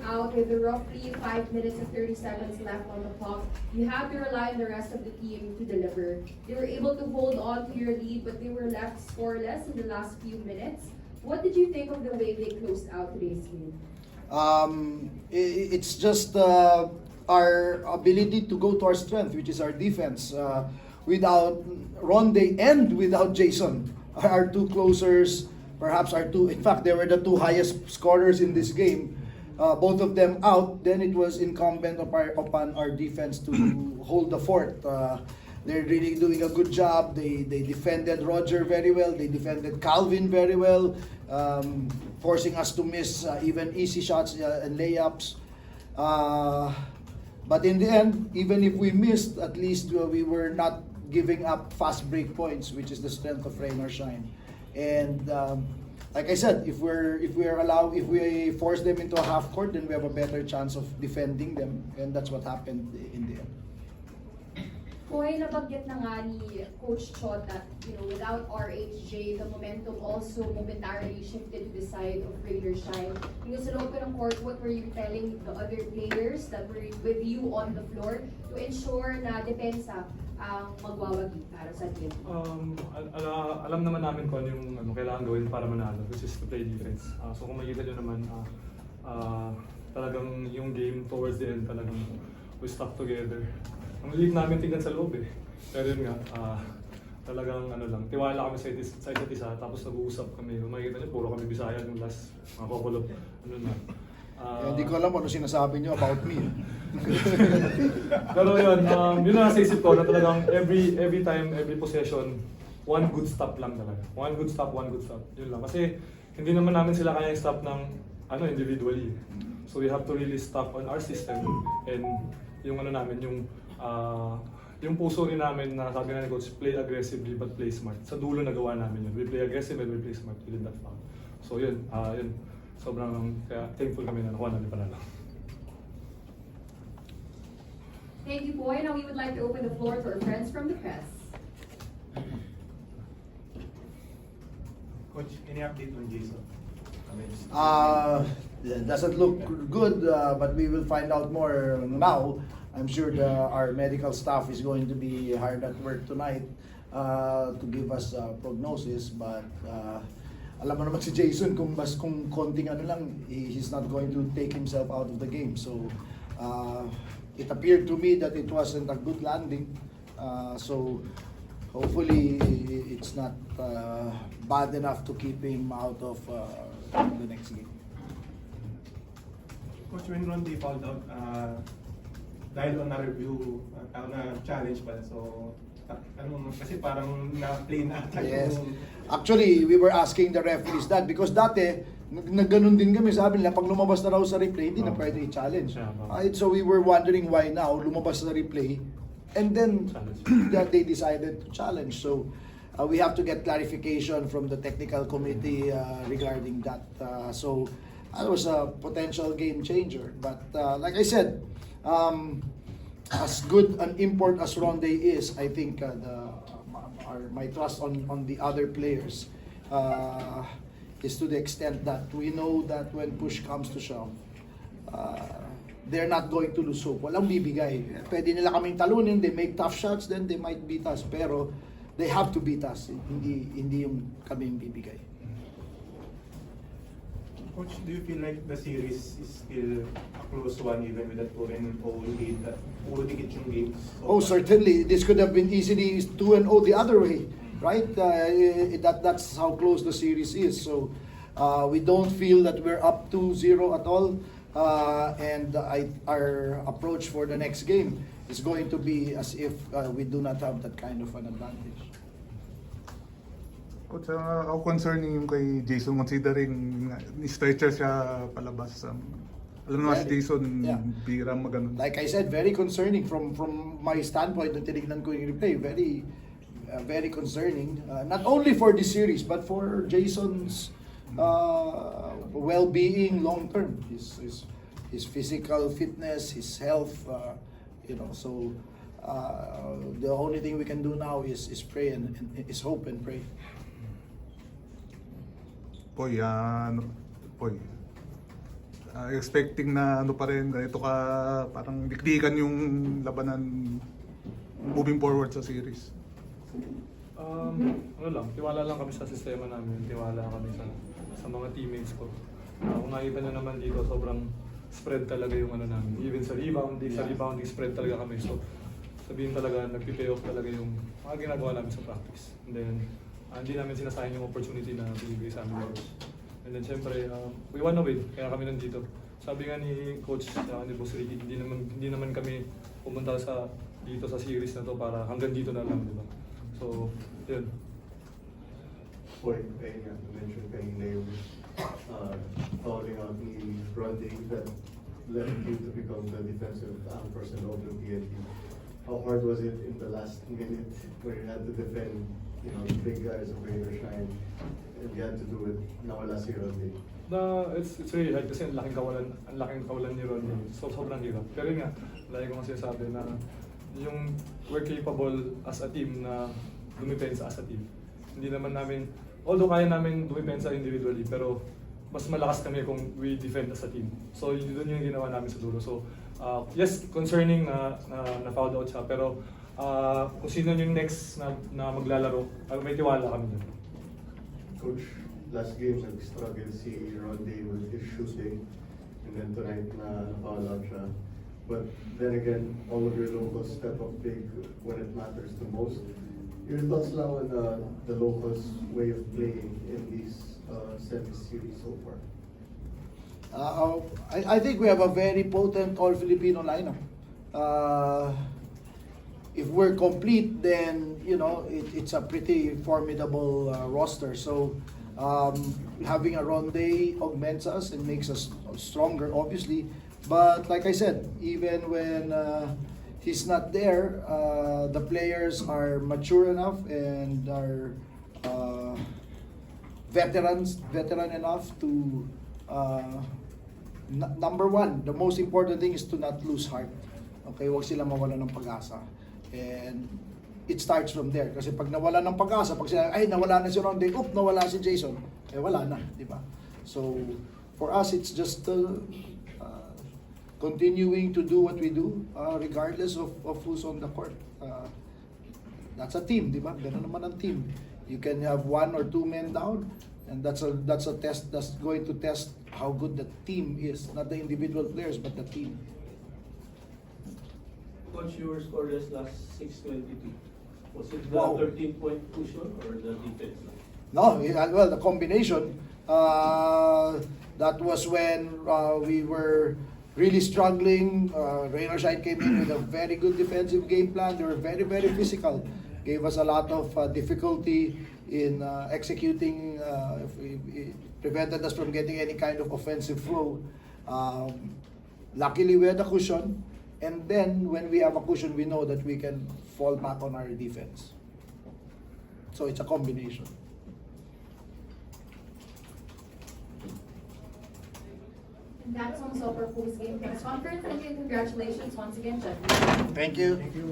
out with roughly 5 minutes and 30 seconds left on the clock. You had to rely on the rest of the team to deliver. They were able to hold on to your lead, but they were left scoreless in the last few minutes. What did you think of the way they closed out today's game? It's just our ability to go to our strength, which is our defense. Without Ronde and without Jason, our two closers, perhaps our two, in fact, they were the two highest scorers in this game. Both of them out, then it was incumbent upon our defense to hold the fort. They're really doing a good job. They defended Roger very well. They defended Calvin very well, forcing us to miss even easy shots and layups. But in the end, even if we missed, at least we were not giving up fast break points, which is the strength of Rain or Shine. And like I said, if we force them into a half court, then we have a better chance of defending them, and that's what happened in the end. Poy, nabanggit na nga ni Coach Chot that, without RHJ, the momentum also momentarily shifted to the side of Rain or Shine. Sa loob ka ng court, what were you telling the other players that were with you on the floor to ensure na depensa ang magwawagi para sa team? Alam naman namin kung ano yung kailangan gawin para manalo, which is to play defense. So kung makikita nyo naman, talagang yung game towards the end, talagang we stuck together. Ang liit namin tingnan sa loob eh. Pero yun nga, talagang tiwala kami sa isa't isa, tapos nag-uusap kami. Kung makikita nyo, puro kami Bisaya yung last mga couple of, Hindi ko alam ano sinasabi nyo about me. Pero yun na nasa isip ko na talagang every time, every possession, one good stop lang talaga. One good stop. Yun lang. Kasi hindi naman namin sila kaya stop ng individually. So we have to really stop on our system and yung yung puso rin namin na sabi nga ni Coach, play aggressively but play smart. Sa dulo nagawa namin yun. We play aggressive and we play smart within that foul. So yun. Sobrang kaya thankful kami na nakuha namin panalo. Thank you, Poy. Now we would like to open the floor to our friends from the press. Coach, any update on Jason? Doesn't look good, but we will find out more now. I'm sure our medical staff is going to be hard at work tonight to give us a prognosis, but alam mo naman si Jason kung konting lang, he's not going to take himself out of the game. So it appeared to me that it wasn't a good landing. So hopefully it's not bad enough to keep him out of the next game. Coach, when Ronde fouled out, dahil on na-review, na-challenge pala, so kasi parang na-play na ata. Yes. Actually, we were asking the referees that because dati, nagganon din kami, sabi nila, pag lumabas na raw sa replay, hindi na pwede i-challenge. So we were wondering why now, lumabas sa replay, and then that they decided to challenge. So we have to get clarification from the technical committee regarding that. So that was a potential game changer. But like I said, as good an import as Ronde is, I think my trust on the other players is to the extent that we know that when push comes to shove, they're not going to lose hope. Walang bibigay. Pwede nila kaming talunin, they make tough shots, then they might beat us. Pero they have to beat us. Hindi yung kaming bibigay. Coach, do you feel like the series is still a close one even with that 2-0 lead, that puro dikit yung games? Oh, certainly. This could have been easily 2-0 the other way, right? That's how close the series is. So we don't feel that we're up 2-0 at all. And our approach for the next game is going to be as if we do not have that kind of an advantage. Coach, how concerning yung kay Jason considering ni-stretcher siya palabas. Alam naman si Jason, bira maganon. Like I said, very concerning from my standpoint nung tinignan ko yung replay. Very concerning. Not only for this series, but for Jason's well-being long term. His physical fitness, his health, so the only thing we can do now is pray and is hope and pray. Poy, expecting na ano pa rin, ganito ka parang dikdikan yung labanan moving forward sa series? Ano lang, tiwala lang kami sa sistema namin, tiwala kami sa mga teammates ko. Kung nakita nyo naman dito, sobrang spread talaga yung ano namin. Even sa rebounding spread talaga kami. So, sabihin talaga, nagpi-pay off talaga yung mga ginagawa namin sa practice. And then, hindi namin sinasayang yung opportunity na binigay sa amin. And then, syempre, we wanna win, kaya kami nandito. Sabi nga ni Coach, ni Boss Ricky, hindi naman kami pumunta dito sa series na to para hanggang dito na lang, di ba? So, yun. Poy, ayun nga, mention kanina yung calling out ni Rodney that led you to become the defensive person of the PNP. How hard was it in the last minute where you had to defend, you know, the big guys of Rain or Shine, and you had to do it, nawala si Rodney? It's really hard kasi ang laking kawalan ni Rodney. So, sobrang hirap. Pero yun nga, lagi ko nga sinasabi na yung we're capable as a team na dumipensa as a team. Hindi naman namin, although kaya namin dumipensa individually, pero mas malakas kami kung we defend as a team. So yun yung ginawa namin sa dulo. So yes, concerning na foul out siya, pero kung sino yung next na maglalaro, may tiwala kami dun. Coach, last game nag-struggle si Rodney with his shooting, and then tonight na foul out siya. But then again, all of your locals step up big when it matters the most. Your thoughts now on the locals' way of playing in these semi-series so far? I think we have a very potent all-Filipino lineup. If we're complete, then you know it's a pretty formidable roster. So having a Ronde augments us and makes us stronger, obviously. But like I said, even when he's not there, the players are mature enough and are veteran enough to number one, the most important thing is to not lose heart. Okay, huwag sila mawala ng pag-asa. And it starts from there. Kasi pag nawala ng pag-asa, pag sila, ay nawala na si Ronde, nawala si Jason, eh wala na, di ba? So, for us, it's just continuing to do what we do, regardless of who's on the court. That's a team, di ba? Ganun naman ang team. You can have 1 or 2 men down, and that's a test that's going to test how good the team is, not the individual players, but the team. Coach, you were scoreless last 6:22. Was it the Wow. 13-point cushion or the defense? No, well, the combination. That was when we were really struggling. Rain or Shine came in with a very good defensive game plan. They were very, very physical. Gave us a lot of difficulty in executing. It prevented us from getting any kind of offensive flow. Luckily, we had a cushion. And then, when we have a cushion, we know that we can fall back on our defense. So it's a combination. And that sums up our post-game press conference. And congratulations once again, Chot. Thank you. Thank you.